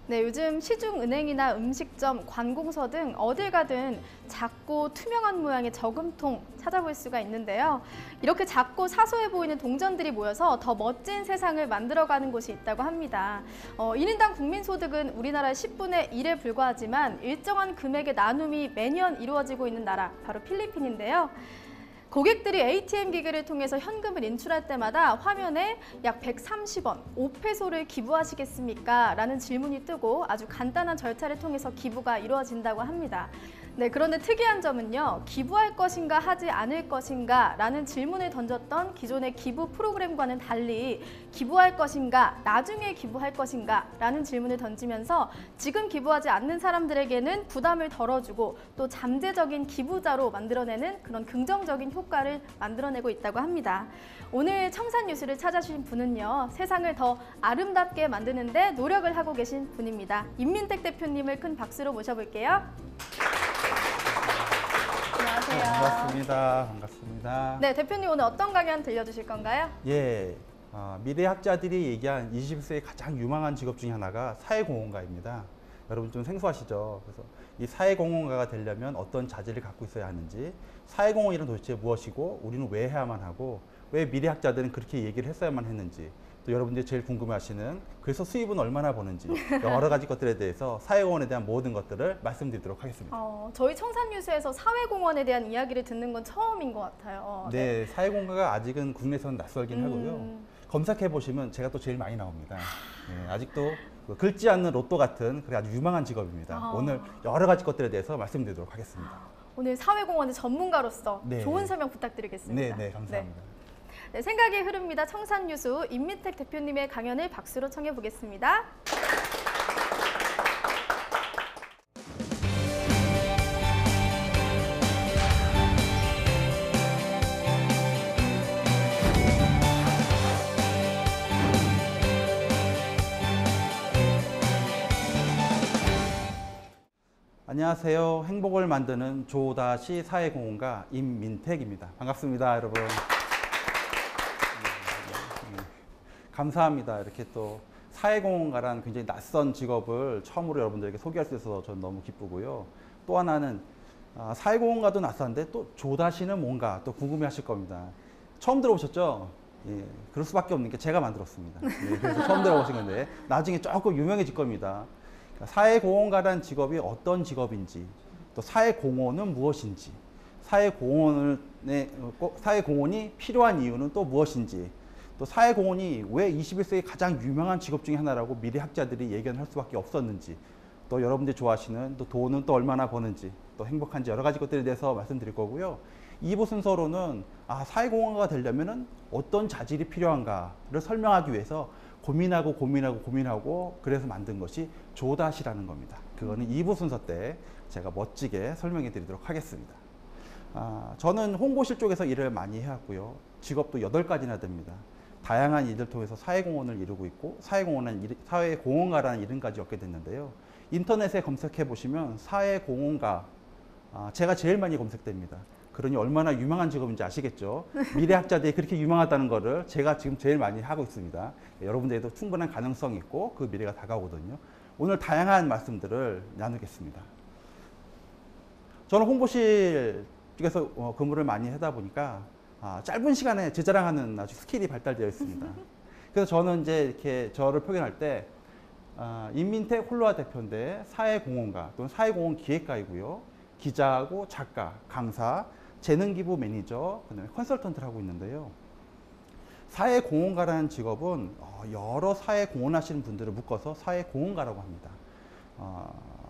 네, 요즘 시중은행이나 음식점, 관공서 등 어딜 가든 작고 투명한 모양의 저금통 찾아볼 수가 있는데요. 이렇게 작고 사소해 보이는 동전들이 모여서 더 멋진 세상을 만들어가는 곳이 있다고 합니다. 1인당 국민소득은 우리나라 10분의 1에 불과하지만 일정한 금액의 나눔이 매년 이루어지고 있는 나라, 바로 필리핀인데요. 고객들이 ATM 기기를 통해서 현금을 인출할 때마다 화면에 약 130원, 5페소를 기부하시겠습니까? 라는 질문이 뜨고 아주 간단한 절차를 통해서 기부가 이루어진다고 합니다. 네, 그런데 특이한 점은요, 기부할 것인가 하지 않을 것인가 라는 질문을 던졌던 기존의 기부 프로그램과는 달리 기부할 것인가, 나중에 기부할 것인가 라는 질문을 던지면서 지금 기부하지 않는 사람들에게는 부담을 덜어주고 또 잠재적인 기부자로 만들어내는 그런 긍정적인 효과를 만들어내고 있다고 합니다. 오늘 청산 뉴스를 찾아주신 분은요, 세상을 더 아름답게 만드는데 노력을 하고 계신 분입니다. 임민택 대표님을 큰 박수로 모셔볼게요. 안녕하세요. 반갑습니다. 반갑습니다. 네, 대표님 오늘 어떤 강연 들려주실 건가요? 예, 미래학자들이 얘기한 21세기의 가장 유망한 직업 중에 하나가 사회공헌가입니다. 여러분 좀 생소하시죠? 그래서 이 사회공헌가가 되려면 어떤 자질을 갖고 있어야 하는지, 사회공헌이란 도대체 무엇이고 우리는 왜 해야만 하고 왜 미래학자들은 그렇게 얘기를 했어야만 했는지, 또 여러분들이 제일 궁금해하시는 그래서 수입은 얼마나 버는지 여러 가지 것들에 대해서 사회공헌에 대한 모든 것들을 말씀드리도록 하겠습니다. 저희 청산뉴스에서 사회공헌에 대한 이야기를 듣는 건 처음인 것 같아요. 네, 사회공헌가가 아직은 국내에서는 낯설긴 하고요. 검색해 보시면 제가 또 제일 많이 나옵니다. 네, 아직도 긁지 않는 로또 같은 그래 아주 유망한 직업입니다. 오늘 여러 가지 것들에 대해서 말씀드리도록 하겠습니다. 오늘 사회공헌의 전문가로서 네. 좋은 설명 부탁드리겠습니다. 네, 감사합니다. 네, 생각이 흐릅니다. 청산뉴스 임민택 대표님의 강연을 박수로 청해 보겠습니다. 안녕하세요. 행복을 만드는 조다시 사회공헌가 임민택입니다. 반갑습니다, 여러분. 감사합니다. 이렇게 또 사회공헌가라는 굉장히 낯선 직업을 처음으로 여러분들에게 소개할 수 있어서 저는 너무 기쁘고요. 또 하나는 사회공헌가도 낯선데 또 조다시는 뭔가 또 궁금해하실 겁니다. 처음 들어보셨죠? 예, 그럴 수밖에 없는 게 제가 만들었습니다. 예, 그래서 처음 들어보신 건데 나중에 조금 유명해질 겁니다. 사회공헌가라는 직업이 어떤 직업인지, 또 사회공헌은 무엇인지, 사회공헌이 필요한 이유는 또 무엇인지, 또 사회공헌이 왜 21세기 가장 유명한 직업 중에 하나라고 미래학자들이 예견할 수밖에 없었는지, 또 여러분들이 좋아하시는 또 돈은 또 얼마나 버는지, 또 행복한지 여러 가지 것들에 대해서 말씀드릴 거고요. 2부 순서로는 사회공헌가가 되려면 어떤 자질이 필요한가를 설명하기 위해서 고민하고 그래서 만든 것이 조다시라는 겁니다. 그거는 2부 순서 때 제가 멋지게 설명해 드리도록 하겠습니다. 저는 홍보실 쪽에서 일을 많이 해왔고요. 직업도 8가지나 됩니다. 다양한 일을 통해서 사회공헌을 이루고 있고 사회공헌가라는 이름까지 얻게 됐는데요. 인터넷에 검색해 보시면 사회공헌가, 제가 제일 많이 검색됩니다. 그러니 얼마나 유망한 직업인지 아시겠죠? 미래학자들이 그렇게 유망하다는 거를 제가 지금 제일 많이 하고 있습니다. 여러분들에도 충분한 가능성이 있고 그 미래가 다가오거든요. 오늘 다양한 말씀들을 나누겠습니다. 저는 홍보실 쪽에서 근무를 많이 하다 보니까 짧은 시간에 제 자랑하는 아주 스킬이 발달되어 있습니다. 그래서 저는 이제 이렇게 저를 표현할 때 임민택 홀로와 대표인데 사회공헌가 또는 사회공헌 기획가이고요. 기자하고 작가, 강사, 재능기부 매니저, 그다음에 컨설턴트를 하고 있는데요. 사회공헌가라는 직업은 여러 사회공헌하시는 분들을 묶어서 사회공헌가라고 합니다.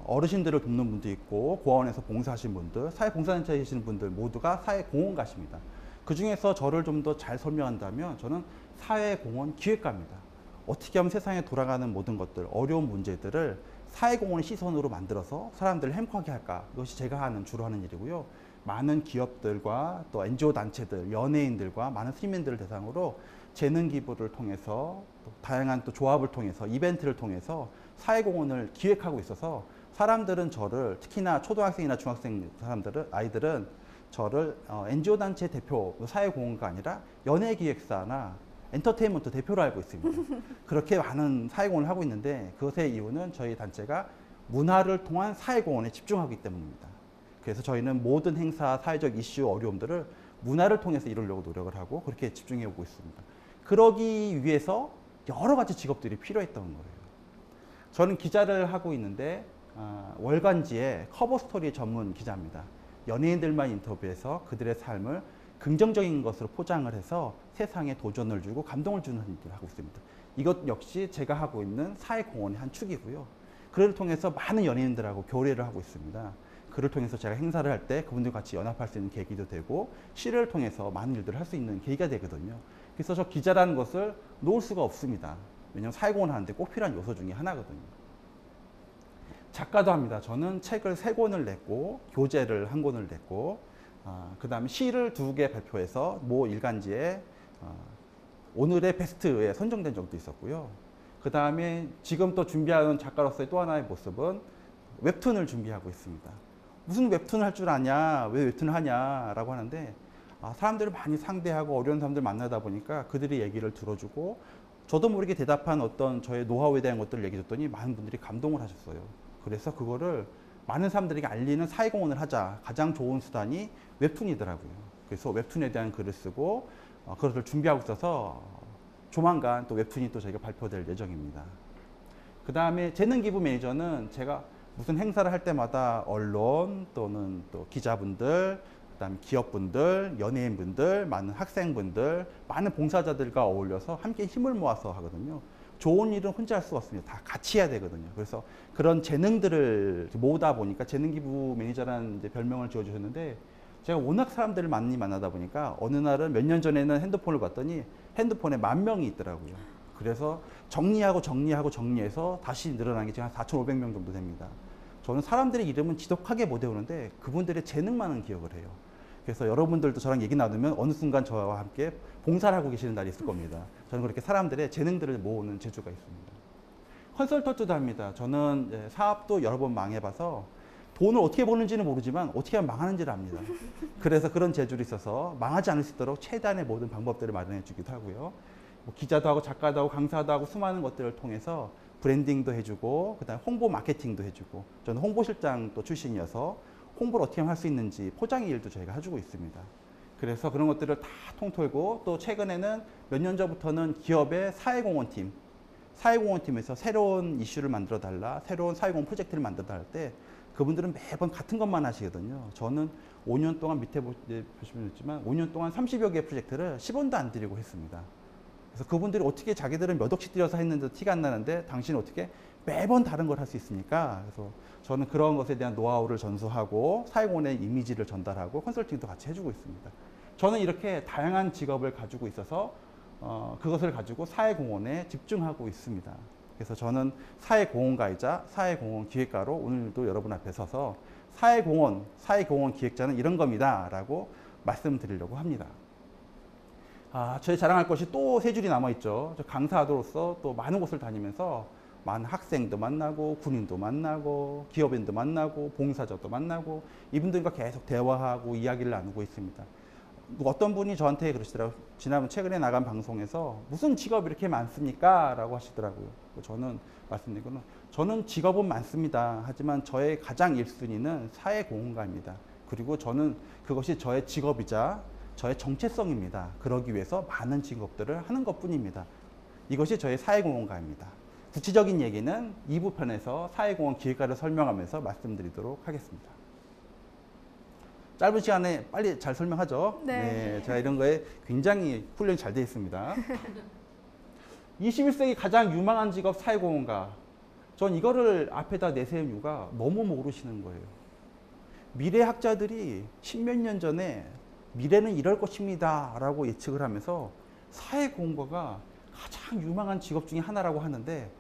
어르신들을 돕는 분도 있고 고아원에서 봉사하시는 분들, 사회봉사단체에 계시는 분들 모두가 사회공헌가십니다. 그 중에서 저를 좀 더 잘 설명한다면 저는 사회공헌 기획가입니다. 어떻게 하면 세상에 돌아가는 모든 것들, 어려운 문제들을 사회공헌의 시선으로 만들어서 사람들을 행복하게 할까? 이것이 제가 주로 하는 일이고요. 많은 기업들과 또 NGO 단체들, 연예인들과 많은 시민들을 대상으로 재능 기부를 통해서 또 다양한 또 조합을 통해서 이벤트를 통해서 사회공헌을 기획하고 있어서 사람들은 저를 특히나 초등학생이나 중학생 아이들은 저를 NGO 단체 대표 사회공헌가 아니라 연예기획사나 엔터테인먼트 대표로 알고 있습니다. 그렇게 많은 사회공헌을 하고 있는데 그것의 이유는 저희 단체가 문화를 통한 사회공헌에 집중하기 때문입니다. 그래서 저희는 모든 행사, 사회적 이슈, 어려움들을 문화를 통해서 이루려고 노력을 하고 그렇게 집중해 오고 있습니다. 그러기 위해서 여러 가지 직업들이 필요했던 거예요. 저는 기자를 하고 있는데 월간지의 커버 스토리 전문 기자입니다. 연예인들만 인터뷰해서 그들의 삶을 긍정적인 것으로 포장을 해서 세상에 도전을 주고 감동을 주는 일을 하고 있습니다. 이것 역시 제가 하고 있는 사회공헌의 한 축이고요. 그를 통해서 많은 연예인들하고 교류를 하고 있습니다. 그를 통해서 제가 행사를 할 때 그분들과 같이 연합할 수 있는 계기도 되고 시를 통해서 많은 일들을 할 수 있는 계기가 되거든요. 그래서 저 기자라는 것을 놓을 수가 없습니다. 왜냐하면 사회공헌 하는데 꼭 필요한 요소 중에 하나거든요. 작가도 합니다. 저는 책을 3권을 냈고 교재를 1권을 냈고 그 다음에 시를 2개 발표해서 모 일간지에 오늘의 베스트에 선정된 적도 있었고요. 그 다음에 지금 또 준비하는 작가로서의 또 하나의 모습은 웹툰을 준비하고 있습니다. 무슨 웹툰을 할 줄 아냐, 왜 웹툰을 하냐라고 하는데 사람들을 많이 상대하고 어려운 사람들 만나다 보니까 그들의 얘기를 들어주고 저도 모르게 대답한 어떤 저의 노하우에 대한 것들을 얘기해 줬더니 많은 분들이 감동을 하셨어요. 그래서 그거를 많은 사람들에게 알리는 사회공헌을 하자. 가장 좋은 수단이 웹툰이더라고요. 그래서 웹툰에 대한 글을 쓰고 그것을 준비하고 있어서 조만간 또 웹툰이 또 저희가 발표될 예정입니다. 그 다음에 재능기부 매니저는 제가 무슨 행사를 할 때마다 언론 또는 또 기자분들, 그다음에 기업분들, 연예인분들, 많은 학생분들, 많은 봉사자들과 어울려서 함께 힘을 모아서 하거든요. 좋은 일은 혼자 할 수가 없습니다. 다 같이 해야 되거든요. 그래서 그런 재능들을 모으다 보니까 재능기부 매니저라는 이제 별명을 지어주셨는데 제가 워낙 사람들을 많이 만나다 보니까 어느 날은 몇 년 전에는 핸드폰을 봤더니 핸드폰에 10,000명이 있더라고요. 그래서 정리해서 다시 늘어난 게 지금 한 4,500명 정도 됩니다. 저는 사람들의 이름은 지독하게 못 외우는데 그분들의 재능만은 기억을 해요. 그래서 여러분들도 저랑 얘기 나누면 어느 순간 저와 함께 봉사를 하고 계시는 날이 있을 겁니다. 저는 그렇게 사람들의 재능들을 모으는 재주가 있습니다. 컨설턴트도 합니다. 저는 사업도 여러 번 망해봐서 돈을 어떻게 버는지는 모르지만 어떻게 하면 망하는지를 압니다. 그래서 그런 재주를 있어서 망하지 않을 수 있도록 최대한의 모든 방법들을 마련해 주기도 하고요. 뭐 기자도 하고 작가도 하고 강사도 하고 수많은 것들을 통해서 브랜딩도 해주고 그다음에 홍보 마케팅도 해주고 저는 홍보실장 또 출신이어서 홍보를 어떻게 하면 할 수 있는지 포장의 일도 저희가 해주고 있습니다. 그래서 그런 것들을 다 통틀고 또 최근에는 몇 년 전부터는 기업의 사회공헌팀에서 새로운 이슈를 만들어 달라 새로운 사회공헌 프로젝트를 만들어 달라 할 때 그분들은 매번 같은 것만 하시거든요. 저는 5년 동안 밑에 보시면 있지만 5년 동안 30여 개의 프로젝트를 10원도 안 들이고 했습니다. 그래서 그분들이 어떻게 자기들은 몇 억씩 들여서 했는데 티가 안 나는데 당신은 어떻게 매번 다른 걸 할 수 있습니까? 그래서 저는 그런 것에 대한 노하우를 전수하고 사회공헌의 이미지를 전달하고 컨설팅도 같이 해주고 있습니다. 저는 이렇게 다양한 직업을 가지고 있어서 그것을 가지고 사회공헌에 집중하고 있습니다. 그래서 저는 사회공헌가이자 사회공헌 기획가로 오늘도 여러분 앞에 서서 사회공헌 기획자는 이런 겁니다 라고 말씀드리려고 합니다. 저희 자랑할 것이 또 3줄이 남아있죠. 저 강사로서 또 많은 곳을 다니면서 많은 학생도 만나고 군인도 만나고 기업인도 만나고 봉사자도 만나고 이분들과 계속 대화하고 이야기를 나누고 있습니다. 어떤 분이 저한테 그러시더라고요. 지난번 최근에 나간 방송에서 무슨 직업이 이렇게 많습니까? 라고 하시더라고요. 저는 말씀드린 거는 저는 직업은 많습니다. 하지만 저의 가장 1순위는 사회공헌가입니다. 그리고 저는 그것이 저의 직업이자 저의 정체성입니다. 그러기 위해서 많은 직업들을 하는 것뿐입니다. 이것이 저의 사회공헌가입니다. 구체적인 얘기는 2부 편에서 사회공헌 기획가를 설명하면서 말씀드리도록 하겠습니다. 짧은 시간에 빨리 잘 설명하죠. 네. 제가 이런 거에 굉장히 훈련이 잘 되어 있습니다. 21세기 가장 유망한 직업 사회공헌가. 전 이거를 앞에다 내세운 이유가 너무 모르시는 거예요. 미래학자들이 10몇 년 전에 미래는 이럴 것입니다 라고 예측을 하면서 사회공헌가가 가장 유망한 직업 중에 하나라고 하는데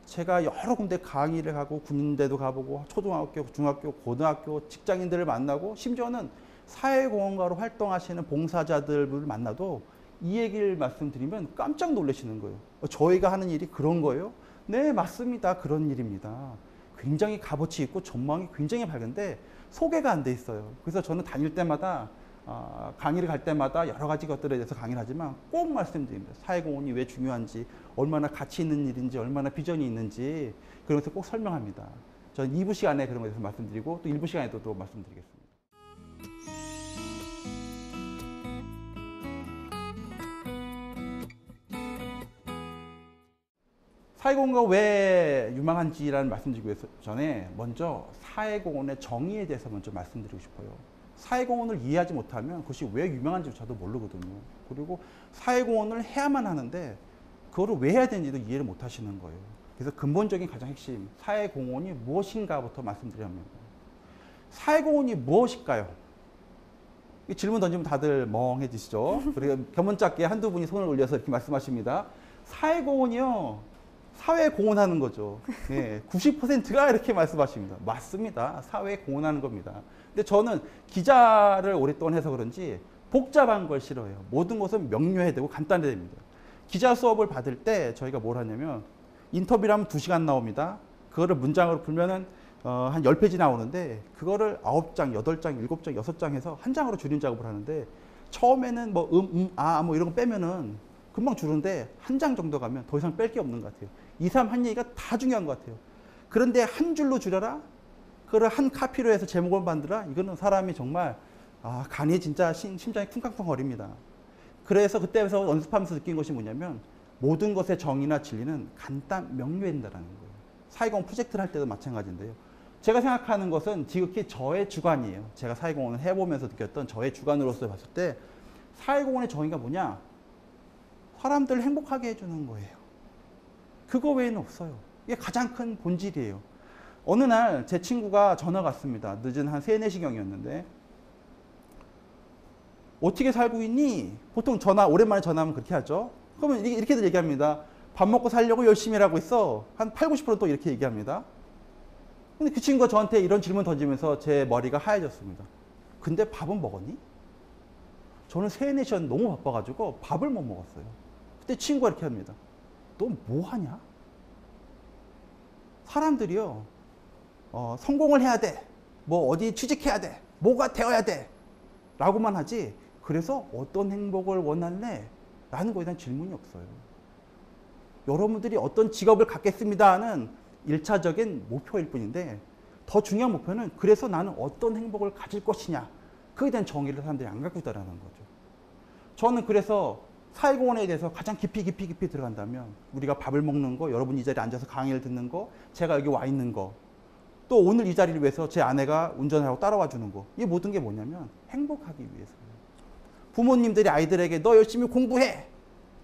제가 여러 군데 강의를 하고 군대도 가보고 초등학교, 중학교, 고등학교 직장인들을 만나고 심지어는 사회공헌가로 활동하시는 봉사자들을 만나도 이 얘기를 말씀드리면 깜짝 놀라시는 거예요. 저희가 하는 일이 그런 거예요? 네, 맞습니다. 그런 일입니다. 굉장히 값어치 있고 전망이 굉장히 밝은데 소개가 안 돼 있어요. 그래서 저는 다닐 때마다 강의를 갈 때마다 여러 가지 것들에 대해서 강의를 하지만 꼭 말씀드립니다. 사회공헌이 왜 중요한지, 얼마나 가치 있는 일인지, 얼마나 비전이 있는지 그런 것을 꼭 설명합니다. 저는 2부 시간에 그런 것에 대해서 말씀드리고 또 1부 시간에도 또 말씀드리겠습니다. 사회공헌가 왜 유망한지라는 말씀드리기 전에 먼저 사회공헌의 정의에 대해서 먼저 말씀드리고 싶어요. 사회공헌을 이해하지 못하면 그것이 왜 유명한지조차도 모르거든요. 그리고 사회공헌을 해야만 하는데 그거를 왜 해야 되는지도 이해를 못 하시는 거예요. 그래서 근본적인 가장 핵심, 사회공헌이 무엇인가부터 말씀드려야 합니다. 사회공헌이 무엇일까요? 이 질문 던지면 다들 멍해지시죠? 그리고 견문짝게 한두 분이 손을 올려서 이렇게 말씀하십니다. 사회공헌이요. 사회에 공헌하는 거죠. 예, 90%가 이렇게 말씀하십니다. 맞습니다. 사회에 공헌하는 겁니다. 근데 저는 기자를 오랫동안 해서 그런지 복잡한 걸 싫어해요. 모든 것은 명료해야 되고 간단해야 됩니다. 기자 수업을 받을 때 저희가 뭘 하냐면 인터뷰를 하면 2시간 나옵니다. 그거를 문장으로 풀면은 한 10페이지 나오는데 그거를 9장, 8장, 7장, 6장 해서 한 장으로 줄임 작업을 하는데 처음에는 뭐 뭐 이런 거 빼면은 금방 줄는데 한 장 정도 가면 더 이상 뺄 게 없는 것 같아요. 2, 3 한 얘기가 다 중요한 것 같아요. 그런데 한 줄로 줄여라? 그걸 한 카피로 해서 제목을 만들어라? 이거는 사람이 정말 간이 진짜 심장이 쿵쾅쿵거립니다. 그래서 그때부터 연습하면서 느낀 것이 뭐냐면 모든 것의 정의나 진리는 간단 명료해야 된다는 거예요. 사회공헌 프로젝트를 할 때도 마찬가지인데요. 제가 생각하는 것은 지극히 저의 주관이에요. 제가 사회공헌을 해보면서 느꼈던 저의 주관으로서 봤을 때 사회공헌의 정의가 뭐냐? 사람들을 행복하게 해주는 거예요. 그거 외에는 없어요. 이게 가장 큰 본질이에요. 어느 날 제 친구가 전화가 왔습니다. 늦은 한 3, 4시경이었는데 어떻게 살고 있니? 보통 오랜만에 전화하면 그렇게 하죠. 그러면 이렇게들 얘기합니다. 밥 먹고 살려고 열심히 일하고 있어. 한 80, 90% 또 이렇게 얘기합니다. 근데 그 친구가 저한테 이런 질문 던지면서 제 머리가 하얘졌습니다. 근데 밥은 먹었니? 저는 3, 4시간 너무 바빠가지고 밥을 못 먹었어요. 그때 친구가 이렇게 합니다. 너 뭐 하냐? 사람들이요, 성공을 해야 돼. 뭐 어디 취직해야 돼. 뭐가 되어야 돼. 라고만 하지. 그래서 어떤 행복을 원할래? 라는 거에 대한 질문이 없어요. 여러분들이 어떤 직업을 갖겠습니다는 1차적인 목표일 뿐인데 더 중요한 목표는 그래서 나는 어떤 행복을 가질 것이냐. 그에 대한 정의를 사람들이 안 갖고 있다는 거죠. 저는 그래서 사회공헌에 대해서 가장 깊이 들어간다면 우리가 밥을 먹는 거, 여러분이 이 자리에 앉아서 강의를 듣는 거, 제가 여기 와 있는 거, 또 오늘 이 자리를 위해서 제 아내가 운전하고 따라와 주는 거, 이 모든 게 뭐냐면 행복하기 위해서예요. 부모님들이 아이들에게 너 열심히 공부해.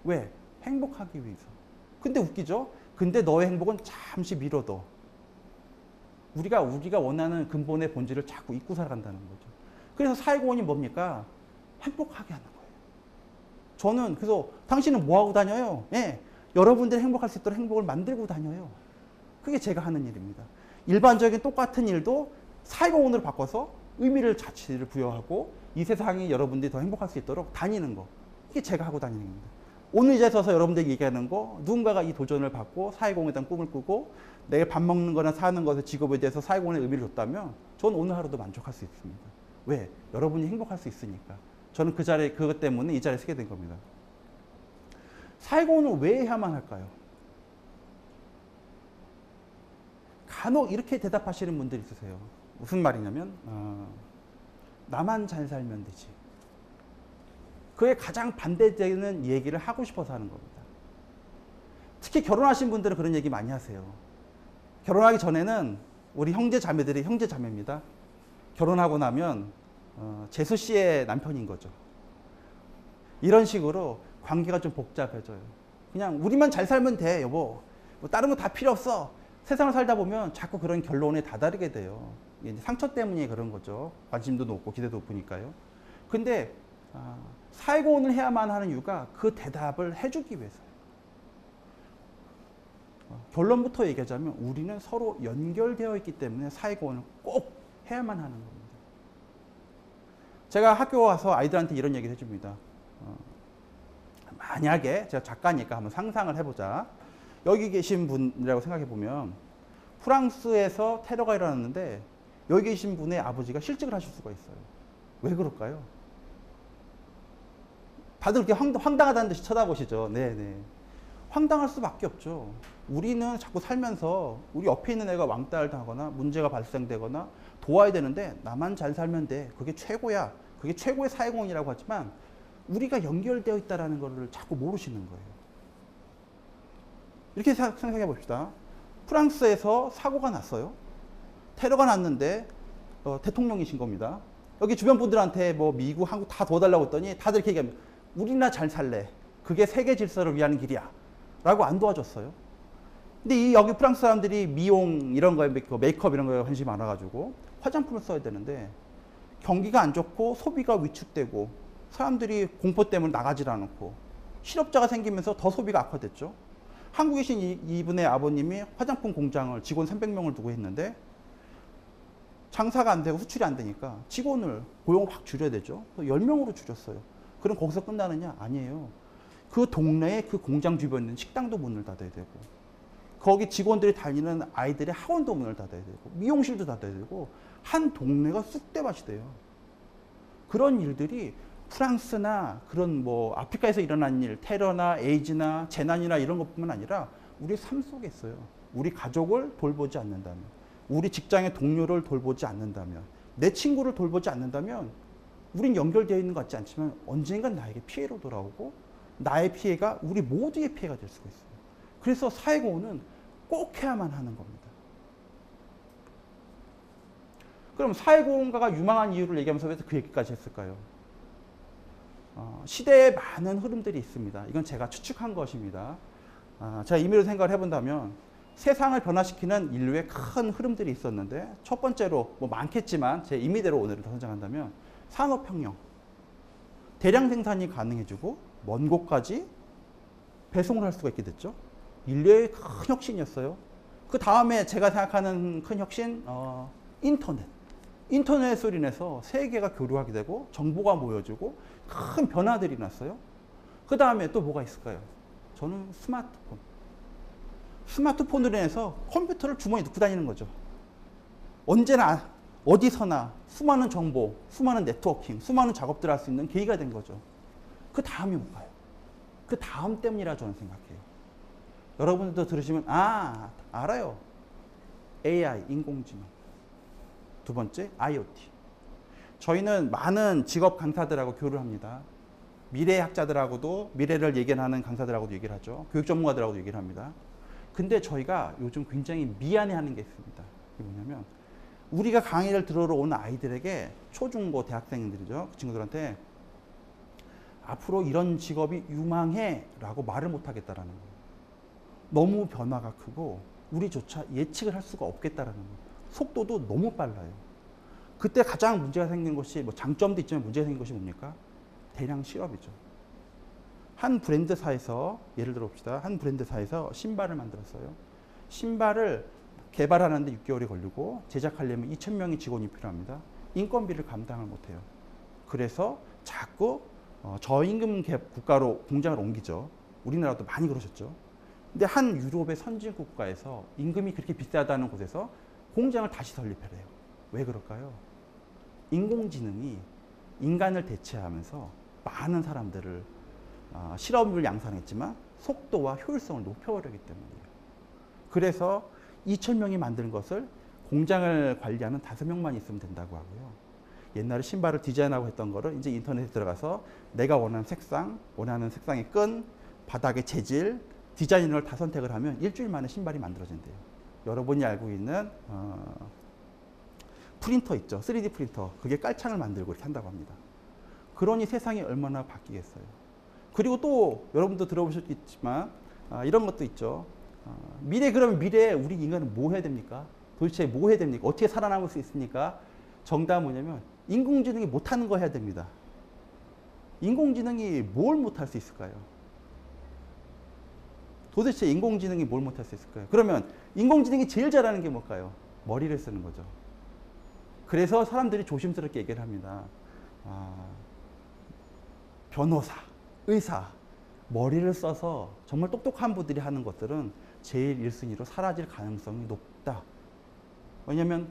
왜? 행복하기 위해서. 근데 웃기죠? 근데 너의 행복은 잠시 미뤄둬. 우리가 원하는 근본의 본질을 자꾸 잊고 살아간다는 거죠. 그래서 사회공헌이 뭡니까? 행복하게 하는 거예요. 저는 그래서 당신은 뭐 하고 다녀요? 예, 여러분들이 행복할 수 있도록 행복을 만들고 다녀요. 그게 제가 하는 일입니다. 일반적인 똑같은 일도 사회공헌으로 바꿔서 의미를 가치를 부여하고 이 세상이 여러분들이 더 행복할 수 있도록 다니는 거. 이게 제가 하고 다니는 겁니다. 오늘 이 자리에 서서 여러분들이 얘기하는 거, 누군가가 이 도전을 받고 사회공헌에 대한 꿈을 꾸고 내가 밥 먹는 거나 사는 것의 직업에 대해서 사회공헌의 의미를 줬다면 저는 오늘 하루도 만족할 수 있습니다. 왜? 여러분이 행복할 수 있으니까. 저는 그것 때문에 이 자리에 서게 된 겁니다. 사회공헌을 왜 해야만 할까요? 간혹 이렇게 대답하시는 분들이 있으세요. 무슨 말이냐면 나만 잘 살면 되지. 그에 가장 반대되는 얘기를 하고 싶어서 하는 겁니다. 특히 결혼하신 분들은 그런 얘기 많이 하세요. 결혼하기 전에는 우리 형제 자매들이 형제 자매입니다. 결혼하고 나면 재수 씨의 남편인 거죠. 이런 식으로 관계가 좀 복잡해져요. 그냥 우리만 잘 살면 돼, 여보. 뭐 다른 거 다 필요 없어. 세상을 살다 보면 자꾸 그런 결론에 다다르게 돼요. 이제 상처 때문에 그런 거죠. 관심도 높고 기대도 높으니까요. 근데 사회공헌을 해야만 하는 이유가 그 대답을 해주기 위해서예요. 결론부터 얘기하자면 우리는 서로 연결되어 있기 때문에 사회공헌을 꼭 해야만 하는 겁니다. 제가 학교 와서 아이들한테 이런 얘기를 해줍니다. 만약에 제가 작가니까 한번 상상을 해보자. 여기 계신 분이라고 생각해보면 프랑스에서 테러가 일어났는데 여기 계신 분의 아버지가 실직을 하실 수가 있어요. 왜 그럴까요? 다들 그렇게 황당하다는 듯이 쳐다보시죠. 네네. 황당할 수밖에 없죠. 우리는 자꾸 살면서 우리 옆에 있는 애가 왕따를 당하거나 문제가 발생되거나 도와야 되는데 나만 잘 살면 돼. 그게 최고야. 그게 최고의 사회공헌이라고 하지만 우리가 연결되어 있다는 것을 자꾸 모르시는 거예요. 이렇게 생각해 봅시다. 프랑스에서 사고가 났어요. 테러가 났는데 대통령이신 겁니다. 여기 주변 분들한테 뭐 미국, 한국 다 도와달라고 했더니 다들 이렇게 얘기합니다. 우리나 잘 살래. 그게 세계 질서를 위한 길이야. 라고 안 도와줬어요. 근데 여기 프랑스 사람들이 미용 이런 거에 메이크업 이런 거에 관심이 많아가지고 화장품을 써야 되는데 경기가 안 좋고 소비가 위축되고 사람들이 공포 때문에 나가질 않고 실업자가 생기면서 더 소비가 악화됐죠. 한국에 계신 이분의 아버님이 화장품 공장을 직원 300명을 두고 했는데 장사가 안 되고 수출이 안 되니까 직원을 고용을 확 줄여야 되죠. 10명으로 줄였어요. 그럼 거기서 끝나느냐? 아니에요. 그 동네에 그 공장 주변에 있는 식당도 문을 닫아야 되고 거기 직원들이 다니는 아이들의 학원도 문을 닫아야 되고 미용실도 닫아야 되고 한 동네가 쑥대밭이 돼요. 그런 일들이 프랑스나 그런 뭐 아프리카에서 일어난 일, 테러나 에이즈나 재난이나 이런 것뿐만 아니라 우리 삶 속에 있어요. 우리 가족을 돌보지 않는다면, 우리 직장의 동료를 돌보지 않는다면, 내 친구를 돌보지 않는다면 우린 연결되어 있는 것 같지 않지만 언젠간 나에게 피해로 돌아오고 나의 피해가 우리 모두의 피해가 될 수가 있어요. 그래서 사회공헌은 꼭 해야만 하는 겁니다. 그럼 사회공헌가가 유망한 이유를 얘기하면서 왜 그 얘기까지 했을까요? 시대에 많은 흐름들이 있습니다. 이건 제가 추측한 것입니다. 제가 임의로 생각을 해본다면 세상을 변화시키는 인류의 큰 흐름들이 있었는데 첫 번째로 뭐 많겠지만 제 임의대로 오늘을 선정한다면 산업혁명. 대량 생산이 가능해지고 먼 곳까지 배송을 할 수가 있게 됐죠. 인류의 큰 혁신이었어요. 그 다음에 제가 생각하는 큰 혁신, 인터넷. 인터넷으로 인해서 세계가 교류하게 되고 정보가 모여지고 큰 변화들이 났어요. 그 다음에 또 뭐가 있을까요? 저는 스마트폰. 스마트폰으로 인해서 컴퓨터를 주머니에 넣고 다니는 거죠. 언제나 어디서나 수많은 정보, 수많은 네트워킹, 수많은 작업들을 할 수 있는 계기가 된 거죠. 그 다음이 뭔가요? 그 다음 때문이라 저는 생각해요. 여러분들도 들으시면 알아요. AI, 인공지능. 두 번째, IoT. 저희는 많은 직업 강사들하고 교류를 합니다. 미래학자들하고도 미래를 예견하는 강사들하고도 얘기를 하죠. 교육 전문가들하고도 얘기를 합니다. 근데 저희가 요즘 굉장히 미안해하는 게 있습니다. 이게 뭐냐면 우리가 강의를 들으러 오는 아이들에게 초중고 대학생들이죠. 그 친구들한테 앞으로 이런 직업이 유망해 라고 말을 못하겠다라는 거예요. 너무 변화가 크고 우리조차 예측을 할 수가 없겠다라는 거예요. 속도도 너무 빨라요. 그때 가장 문제가 생긴 것이 뭐 장점도 있지만 문제가 생긴 것이 뭡니까? 대량 실업이죠. 한 브랜드사에서 예를 들어 봅시다. 한 브랜드사에서 신발을 만들었어요. 신발을 개발하는데 6개월이 걸리고 제작하려면 2,000명의 직원이 필요합니다. 인건비를 감당을 못해요. 그래서 자꾸 저임금 국가로 공장을 옮기죠. 우리나라도 많이 그러셨죠. 근데 한 유럽의 선진 국가에서 임금이 그렇게 비싸다는 곳에서 공장을 다시 설립해요. 왜 그럴까요? 인공지능이 인간을 대체하면서 많은 사람들을 실업을 양산했지만 속도와 효율성을 높여버리기 때문이에요. 그래서 2,000명이 만드는 것을 공장을 관리하는 5명만 있으면 된다고 하고요. 옛날에 신발을 디자인하고 했던 거를 이제 인터넷에 들어가서 내가 원하는 색상, 원하는 색상의 끈, 바닥의 재질, 디자인을 다 선택을 하면 일주일 만에 신발이 만들어진대요. 여러분이 알고 있는 프린터 있죠. 3D 프린터. 그게 깔창을 만들고 이렇게 한다고 합니다. 그러니 세상이 얼마나 바뀌겠어요. 그리고 또 여러분도 들어보셨겠지만 이런 것도 있죠. 그러면 미래에 우리 인간은 뭐 해야 됩니까? 도대체 뭐 해야 됩니까? 어떻게 살아남을 수 있습니까? 정답은 뭐냐면 인공지능이 못하는 거 해야 됩니다. 인공지능이 뭘 못할 수 있을까요? 도대체 인공지능이 뭘 못할 수 있을까요? 그러면 인공지능이 제일 잘하는 게 뭘까요? 머리를 쓰는 거죠. 그래서 사람들이 조심스럽게 얘기를 합니다. 변호사, 의사, 머리를 써서 정말 똑똑한 분들이 하는 것들은 제일 1순위로 사라질 가능성이 높다. 왜냐하면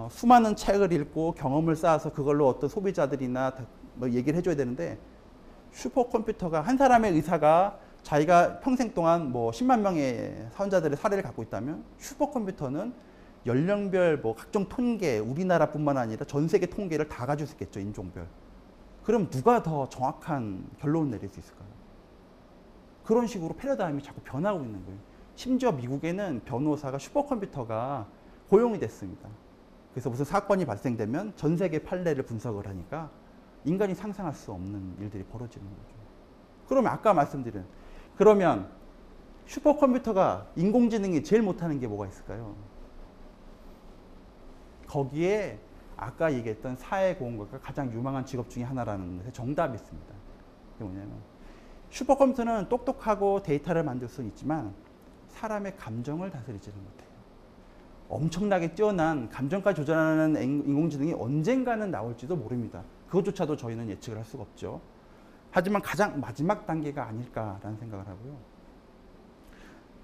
수많은 책을 읽고 경험을 쌓아서 그걸로 어떤 소비자들이나 뭐 얘기를 해줘야 되는데 슈퍼컴퓨터가 한 사람의 의사가 자기가 평생 동안 뭐 10만 명의 사원자들의 사례를 갖고 있다면 슈퍼컴퓨터는 연령별 뭐 각종 통계, 우리나라뿐만 아니라 전 세계 통계를 다 가지고 있겠죠, 인종별. 그럼 누가 더 정확한 결론을 내릴 수 있을까요? 그런 식으로 패러다임이 자꾸 변하고 있는 거예요. 심지어 미국에는 변호사가 슈퍼컴퓨터가 고용이 됐습니다. 그래서 무슨 사건이 발생되면 전 세계 판례를 분석을 하니까 인간이 상상할 수 없는 일들이 벌어지는 거죠. 그러면 아까 말씀드린 그러면 슈퍼컴퓨터가 인공지능이 제일 못하는 게 뭐가 있을까요? 거기에 아까 얘기했던 사회공헌가가 가장 유망한 직업 중에 하나라는 것에 정답이 있습니다. 그게 뭐냐면 슈퍼컴퓨터는 똑똑하고 데이터를 만들 수는 있지만 사람의 감정을 다스리지는 못해요. 엄청나게 뛰어난 감정까지 조절하는 인공지능이 언젠가는 나올지도 모릅니다. 그것조차도 저희는 예측을 할 수가 없죠. 하지만 가장 마지막 단계가 아닐까라는 생각을 하고요.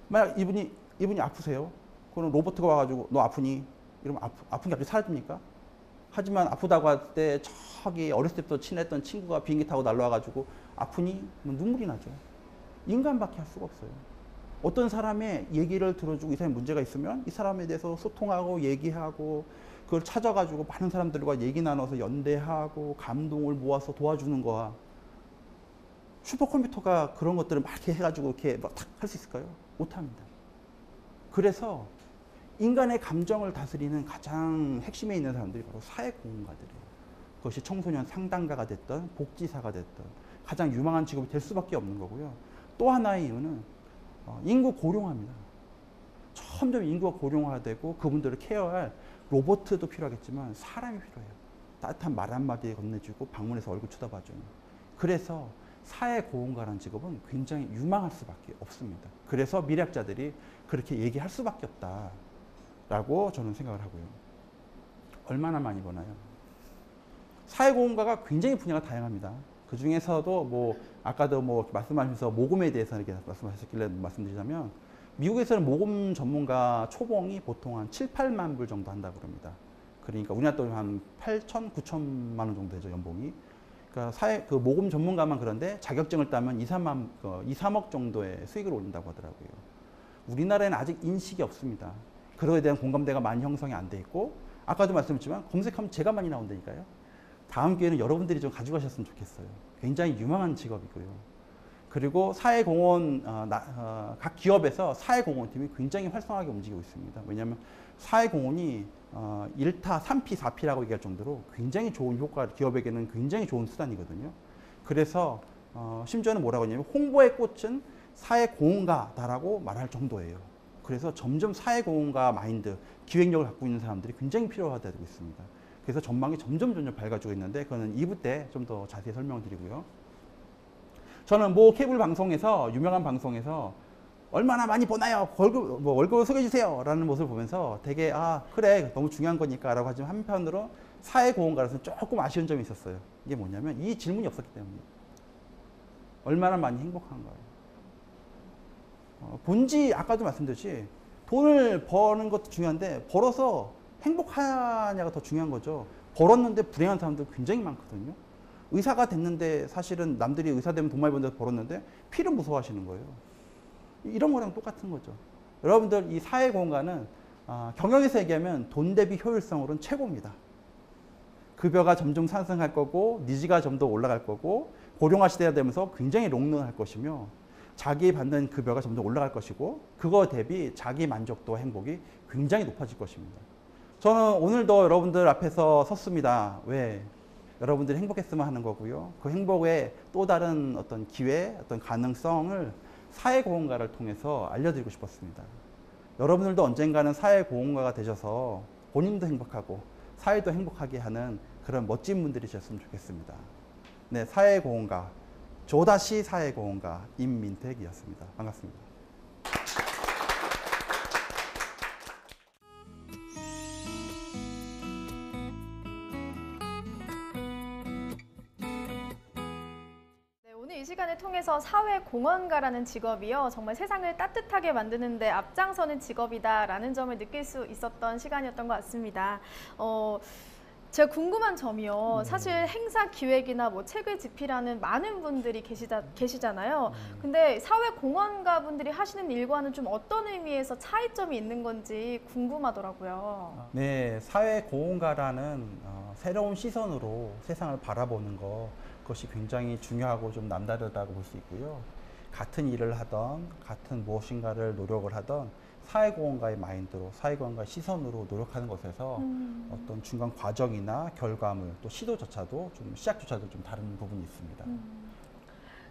만약 이분이 아프세요. 그럼 로봇가 와가지고 너 아프니? 이러면 아픈 게 갑자기 사라집니까? 하지만 아프다고 할 때 저기 어렸을 때부터 친했던 친구가 비행기 타고 날라와가지고 아프니? 뭐 눈물이 나죠. 인간밖에 할 수가 없어요. 어떤 사람의 얘기를 들어주고 이 사람이 문제가 있으면 이 사람에 대해서 소통하고 얘기하고 그걸 찾아가지고 많은 사람들과 얘기 나눠서 연대하고 감동을 모아서 도와주는 거와 슈퍼컴퓨터가 그런 것들을 막 이렇게 해가지고 이렇게 막 탁 할 수 있을까요? 못합니다. 그래서 인간의 감정을 다스리는 가장 핵심에 있는 사람들이 바로 사회공헌가들이에요. 그것이 청소년 상담가가 됐던 복지사가 됐던 가장 유망한 직업이 될 수밖에 없는 거고요. 또 하나의 이유는 인구 고령화입니다. 점점 인구가 고령화되고 그분들을 케어할 로봇도 필요하겠지만 사람이 필요해요. 따뜻한 말 한마디에 건네주고 방문해서 얼굴 쳐다봐주는. 그래서 사회공헌가라는 직업은 굉장히 유망할 수밖에 없습니다. 그래서 미래학자들이 그렇게 얘기할 수밖에 없다라고 저는 생각을 하고요. 얼마나 많이 버나요? 사회공헌가가 굉장히 분야가 다양합니다. 그 중에서도 뭐 아까도 뭐 말씀하시면서 모금에 대해서 이렇게 말씀하셨길래 말씀드리자면 미국에서는 모금 전문가 초봉이 보통 한 7, 8만 불 정도 한다고 그럽니다. 그러니까 우리나라 돈 한 8천, 9천만 원 정도 되죠, 연봉이. 그러니까 그 모금 전문가만 그런데 자격증을 따면 2, 3억 정도의 수익을 올린다고 하더라고요. 우리나라에는 아직 인식이 없습니다. 그거에 대한 공감대가 많이 형성이 안 돼 있고 아까도 말씀드렸지만 검색하면 제가 많이 나온다니까요. 다음 기회는 여러분들이 좀 가지고 가셨으면 좋겠어요. 굉장히 유망한 직업이고요. 그리고 사회공헌, 각 기업에서 사회공헌팀이 굉장히 활성하게 움직이고 있습니다. 왜냐하면 사회공헌이 1타, 3피, 4피라고 얘기할 정도로 굉장히 좋은 효과, 기업에게는 굉장히 좋은 수단이거든요. 그래서 심지어는 뭐라고 하냐면 홍보의 꽃은 사회공헌가다라고 말할 정도예요. 그래서 점점 사회공헌가 마인드, 기획력을 갖고 있는 사람들이 굉장히 필요하다고 있습니다. 그래서 전망이 점점 밝아지고 있는데 그거는 2부 때 좀 더 자세히 설명을 드리고요. 저는 뭐 케이블 방송에서 유명한 방송에서 얼마나 많이 버나요? 월급을 소개해 주세요. 라는 모습을 보면서 되게 그래 너무 중요한 거니까 라고 하지만 한편으로 사회공헌가로서는 조금 아쉬운 점이 있었어요. 이게 뭐냐면 이 질문이 없었기 때문에 얼마나 많이 행복한가요? 본지 아까도 말씀드렸지 돈을 버는 것도 중요한데 벌어서 행복하냐가 더 중요한 거죠. 벌었는데 불행한 사람들 굉장히 많거든요. 의사가 됐는데 사실은 남들이 의사 되면 돈 많이 번다고 벌었는데 피를 무서워하시는 거예요. 이런 거랑 똑같은 거죠. 여러분들 이 사회공헌가는 경영에서 얘기하면 돈 대비 효율성으로는 최고입니다. 급여가 점점 상승할 거고 니즈가 좀 더 올라갈 거고 고령화 시대가 되면서 굉장히 롱런할 것이며 자기 받는 급여가 점점 올라갈 것이고 그거 대비 자기 만족도와 행복이 굉장히 높아질 것입니다. 저는 오늘도 여러분들 앞에서 섰습니다. 왜? 여러분들이 행복했으면 하는 거고요. 그 행복의 또 다른 어떤 기회, 어떤 가능성을 사회공헌가를 통해서 알려드리고 싶었습니다. 여러분들도 언젠가는 사회공헌가가 되셔서 본인도 행복하고 사회도 행복하게 하는 그런 멋진 분들이 되셨으면 좋겠습니다. 네, 사회공헌가, 조다시 사회공헌가 임민택이었습니다. 반갑습니다. 오늘 이 시간을 통해서 사회공헌가라는 직업이요. 정말 세상을 따뜻하게 만드는 데 앞장서는 직업이다라는 점을 느낄 수 있었던 시간이었던 것 같습니다. 제가 궁금한 점이요. 사실 행사 기획이나 뭐 책을 집필하는 많은 분들이 계시잖아요. 근데 사회공헌가 분들이 하시는 일과는 좀 어떤 의미에서 차이점이 있는 건지 궁금하더라고요. 네, 사회공헌가라는 새로운 시선으로 세상을 바라보는 그것이 굉장히 중요하고 좀 남다르다고 볼 수 있고요. 같은 일을 하던, 같은 무엇인가를 노력을 하던 사회공헌가의 마인드로, 사회공헌가의 시선으로 노력하는 것에서 어떤 중간 과정이나 결과물, 또 시도조차도 시작조차도 좀 다른 부분이 있습니다.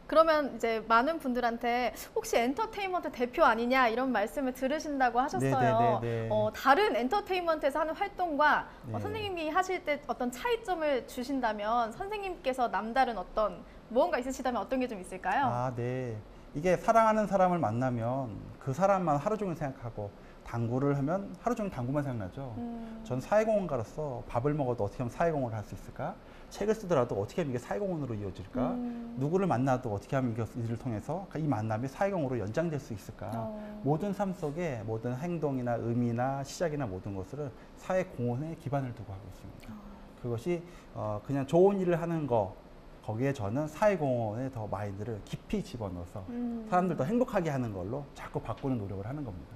그러면 이제 많은 분들한테 혹시 엔터테인먼트 대표 아니냐 이런 말씀을 들으신다고 하셨어요. 네네네네. 다른 엔터테인먼트에서 하는 활동과 네. 선생님이 하실 때 어떤 차이점을 주신다면 선생님께서 남다른 어떤 무언가 있으시다면 어떤 게 좀 있을까요? 아, 네. 이게 사랑하는 사람을 만나면 그 사람만 하루 종일 생각하고 당구를 하면 하루 종일 당구만 생각나죠. 전 사회공헌가로서 밥을 먹어도 어떻게 하면 사회공헌을 할 수 있을까? 책을 쓰더라도 어떻게 하면 이게 사회공헌으로 이어질까? 누구를 만나도 어떻게 하면 이를 통해서 이 만남이 사회공헌으로 연장될 수 있을까? 모든 삶 속에 모든 행동이나 의미나 시작이나 모든 것을 사회공헌에 기반을 두고 하고 있습니다. 그것이 그냥 좋은 일을 하는 거기에 저는 사회공헌에 더 마인드를 깊이 집어넣어서 사람들 더 행복하게 하는 걸로 자꾸 바꾸는 노력을 하는 겁니다.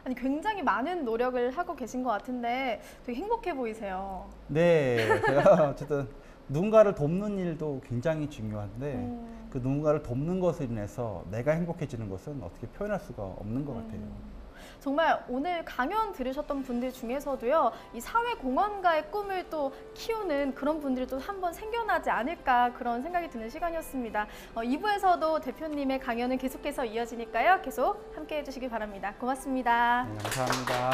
아니 굉장히 많은 노력을 하고 계신 것 같은데 되게 행복해 보이세요. 네, 제가 어쨌든 누군가를 돕는 일도 굉장히 중요한데 그 누군가를 돕는 것으로 인해서 내가 행복해지는 것은 어떻게 표현할 수가 없는 것 같아요. 정말 오늘 강연 들으셨던 분들 중에서도요, 이 사회공헌가의 꿈을 또 키우는 그런 분들이 또 한번 생겨나지 않을까 그런 생각이 드는 시간이었습니다. 2부에서도 대표님의 강연은 계속해서 이어지니까요, 계속 함께 해주시기 바랍니다. 고맙습니다. 네, 감사합니다.